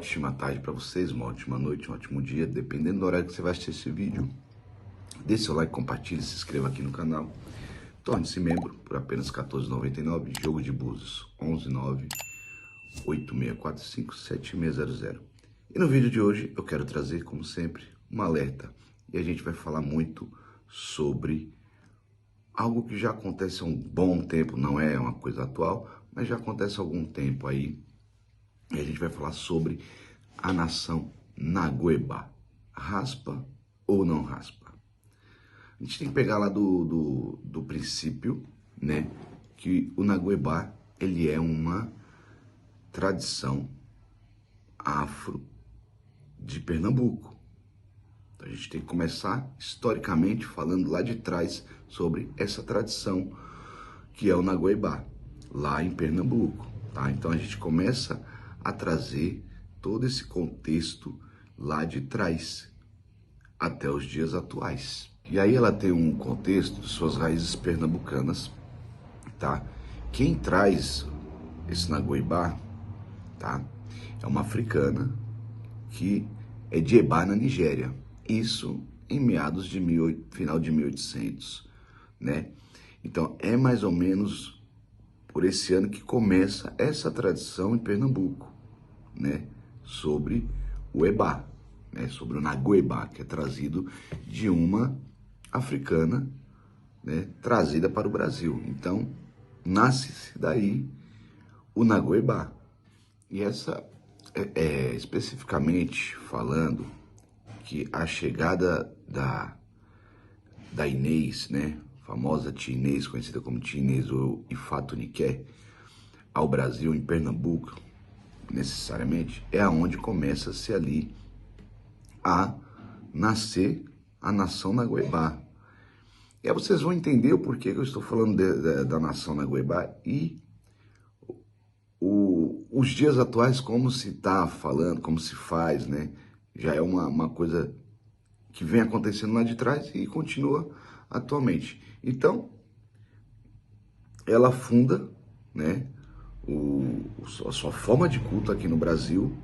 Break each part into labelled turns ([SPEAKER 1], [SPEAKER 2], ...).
[SPEAKER 1] ótima tarde para vocês, uma ótima noite, um ótimo dia, dependendo do horário que você vai assistir esse vídeo. Dê seu like, compartilhe, se inscreva aqui no canal. Torne-se membro por apenas R$ 14,99. Jogo de Búzios 119-8645-7600. E no vídeo de hoje eu quero trazer, como sempre, um alerta. E a gente vai falar muito sobre algo que já acontece há um bom tempo, não é uma coisa atual, mas já acontece há algum tempo aí. E a gente vai falar sobre a nação Naguebá. Raspa ou não raspa? A gente tem que pegar lá do princípio, né? Que o Naguebá, ele é uma tradição afro de Pernambuco. Então a gente tem que começar historicamente falando lá de trás sobre essa tradição que é o Naguebá, lá em Pernambuco, tá? Então a gente começa a trazer todo esse contexto lá de trás até os dias atuais. E aí ela tem um contexto de suas raízes pernambucanas, tá? Quem traz esse Naguebá, tá? É uma africana que é de Eba, na Nigéria. Isso em meados de final de 1800, né? Então é mais ou menos por esse ano que começa essa tradição em Pernambuco, né, sobre o Eba, né, sobre o Naguebá, que é trazido de uma africana, né, trazida para o Brasil. Então, nasce daí o Naguebá. E essa, especificamente falando, que a chegada da Inês, né, famosa tia Inês, conhecida como tia Inês ou Ifá Tuniqué, ao Brasil, em Pernambuco, necessariamente, é aonde começa-se ali a nascer a nação Naguebá. E aí vocês vão entender o porquê que eu estou falando da nação Naguebá e os dias atuais, como se está falando, como se faz, né? Já é uma coisa que vem acontecendo lá de trás e continua atualmente. Então, ela funda, né, a sua forma de culto aqui no Brasil,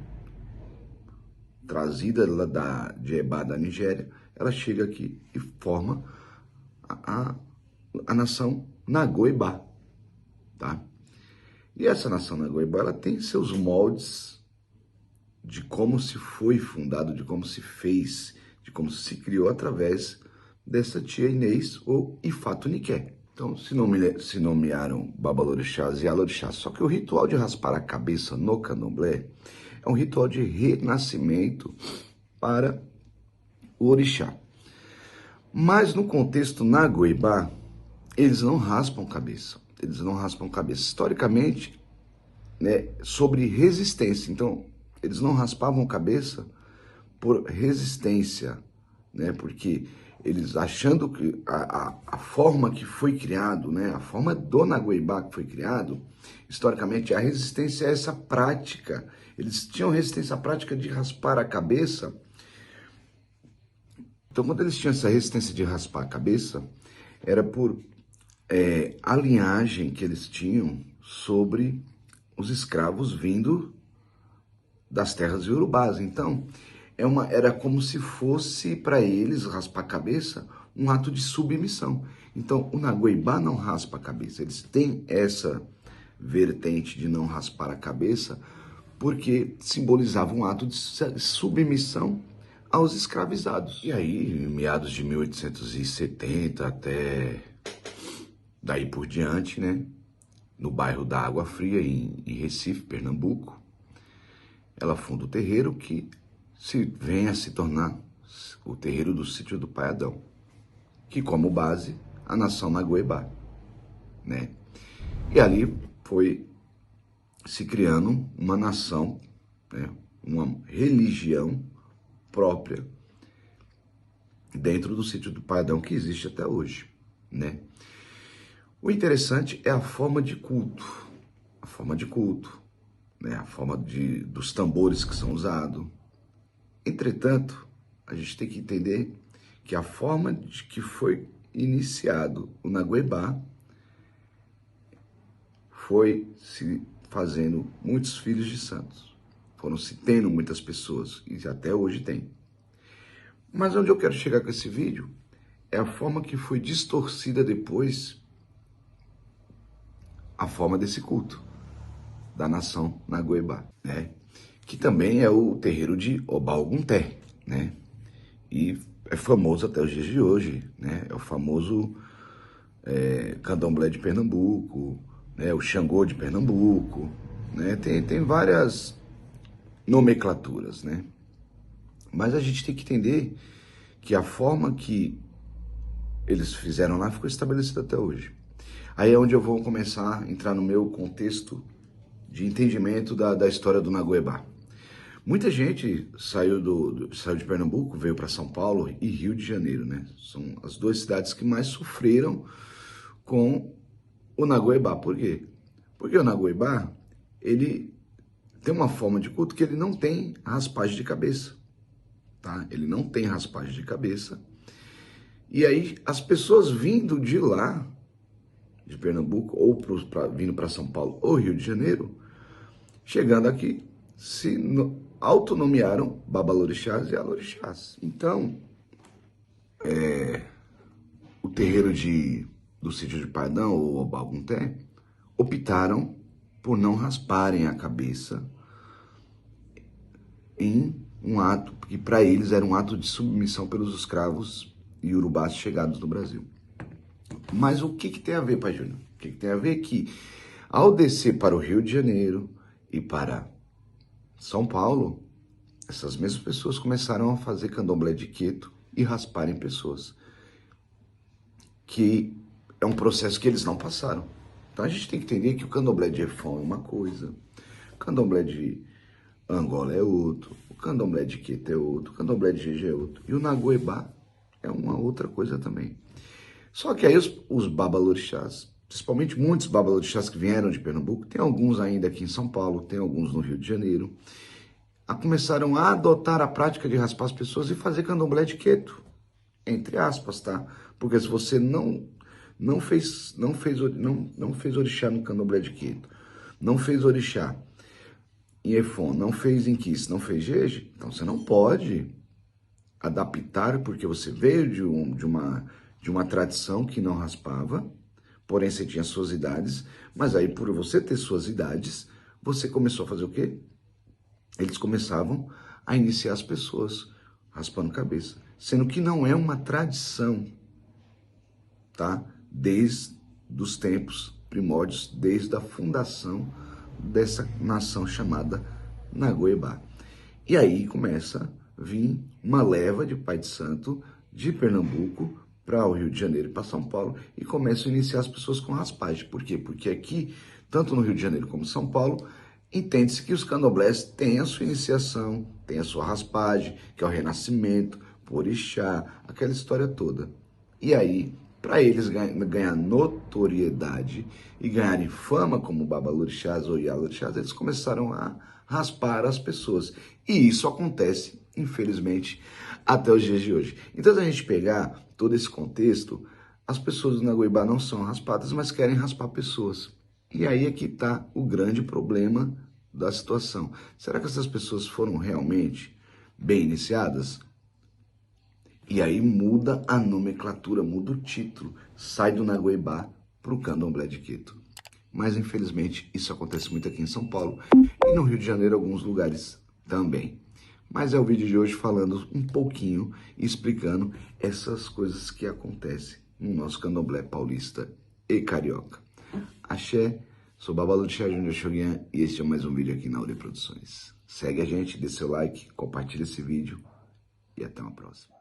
[SPEAKER 1] trazida lá de Eba, da Nigéria. Ela chega aqui e forma a nação Naguebá, tá? E essa nação Naguebá, ela tem seus moldes de como se foi fundado, de como se fez, de como se criou através dessa tia Inês ou Ifá Tuniqué. Então, se nomearam Babalorixás e Alorixás. Só que o ritual de raspar a cabeça no candomblé é um ritual de renascimento para o orixá. Mas no contexto Naguebá, eles não raspam cabeça. Eles não raspam cabeça. Historicamente, né, sobre resistência. Então, eles não raspavam cabeça por resistência, né, porque eles achando que a forma que foi criado, né, a forma do Naguebá que foi criado, historicamente, a resistência a essa prática. Eles tinham resistência à prática de raspar a cabeça. Então, quando eles tinham essa resistência de raspar a cabeça, era por a linhagem que eles tinham sobre os escravos vindo das terras iorubás. Então, era como se fosse para eles raspar a cabeça um ato de submissão. Então, o Naguebá não raspa a cabeça. Eles têm essa vertente de não raspar a cabeça porque simbolizava um ato de submissão aos escravizados. E aí, em meados de 1870 até daí por diante, né, no bairro da Água Fria, em Recife, Pernambuco, ela funda o terreiro que vem a se tornar o terreiro do sítio do Pai Adão, que como base a nação Naguebá, né? E ali foi se criando uma nação, né, uma religião própria dentro do sítio do Pai Adão que existe até hoje, né? O interessante é a forma de culto, né? A forma dos tambores que são usados. Entretanto, a gente tem que entender que a forma de que foi iniciado o Naguebá foi se fazendo muitos filhos de santos. foram se tendo muitas pessoas, e até hoje tem. Mas onde eu quero chegar com esse vídeo é a forma que foi distorcida depois a forma desse culto da nação Nagoebá, né? Que também é o terreiro de Obá-Ogunté, né? E é famoso até os dias de hoje, né? É o famoso Candomblé de Pernambuco, né? O Xangô de Pernambuco, né? Tem várias nomenclaturas, né? Mas a gente tem que entender que a forma que eles fizeram lá ficou estabelecida até hoje. Aí é onde eu vou começar a entrar no meu contexto de entendimento da história do Nagoebá. Muita gente saiu de Pernambuco, veio para São Paulo e Rio de Janeiro, né? São as duas cidades que mais sofreram com o Nagoebá. Por quê? Porque o Nagoebá, ele tem uma forma de culto que ele não tem raspagem de cabeça, tá? Ele não tem raspagem de cabeça. E aí as pessoas vindo de lá, de Pernambuco, ou vindo para São Paulo ou Rio de Janeiro, chegando aqui, se autonomearam Babalorixás e Alorixás. Então, o terreiro do sítio de Pardão, ou Obá-Ogunté, optaram por não rasparem a cabeça em um ato que para eles era um ato de submissão pelos escravos iorubás chegados no Brasil. Mas o que tem a ver, Pai Júnior? O que tem a ver que, ao descer para o Rio de Janeiro e para São Paulo, essas mesmas pessoas começaram a fazer candomblé de Queto e rasparem pessoas, que é um processo que eles não passaram. Então a gente tem que entender que o candomblé de Efon é uma coisa, o candomblé de Angola é outro, o candomblé de Queto é outro, o candomblé de Jeje é outro, e o Nagoebá é uma outra coisa também. Só que aí os babalorixás, principalmente muitos babalorixás que vieram de Pernambuco, tem alguns ainda aqui em São Paulo, tem alguns no Rio de Janeiro, começaram a adotar a prática de raspar as pessoas e fazer candomblé de Queto, entre aspas, tá? Porque se você não fez orixá no candomblé de Queto, não fez orixá em Efon, não fez em Quis, não fez Jeje, então você não pode adaptar, porque você veio de uma tradição que não raspava, porém você tinha suas idades, mas aí por você ter suas idades, você começou a fazer o quê? Eles começavam a iniciar as pessoas raspando cabeça, sendo que não é uma tradição, tá? Desde os tempos primórdios, desde a fundação dessa nação chamada Nagoebá. E aí começa a vir uma leva de pai de santo de Pernambuco para o Rio de Janeiro e para São Paulo e começam a iniciar as pessoas com raspagem. Por quê? Porque aqui, tanto no Rio de Janeiro como em São Paulo, entende-se que os candomblés têm a sua iniciação, têm a sua raspagem, que é o renascimento, por orixá, aquela história toda. E aí, para eles ganhar notoriedade e ganharem fama como babalorixás ou ialorixás, eles começaram a raspar as pessoas. E isso acontece, infelizmente, até os dias de hoje. Então, se a gente pegar todo esse contexto, as pessoas do Nagoebá não são raspadas, mas querem raspar pessoas. E aí é que está o grande problema da situação. Será que essas pessoas foram realmente bem iniciadas? E aí muda a nomenclatura, muda o título, sai do Nagoebá para o Candomblé de Queto. Mas infelizmente isso acontece muito aqui em São Paulo e no Rio de Janeiro alguns lugares também. Mas é o vídeo de hoje falando um pouquinho e explicando essas coisas que acontecem no nosso Candomblé paulista e carioca. Axé, sou Babalorixá Júnior Shoguian e este é mais um vídeo aqui na Aure Produções. Segue a gente, dê seu like, compartilha esse vídeo e até uma próxima.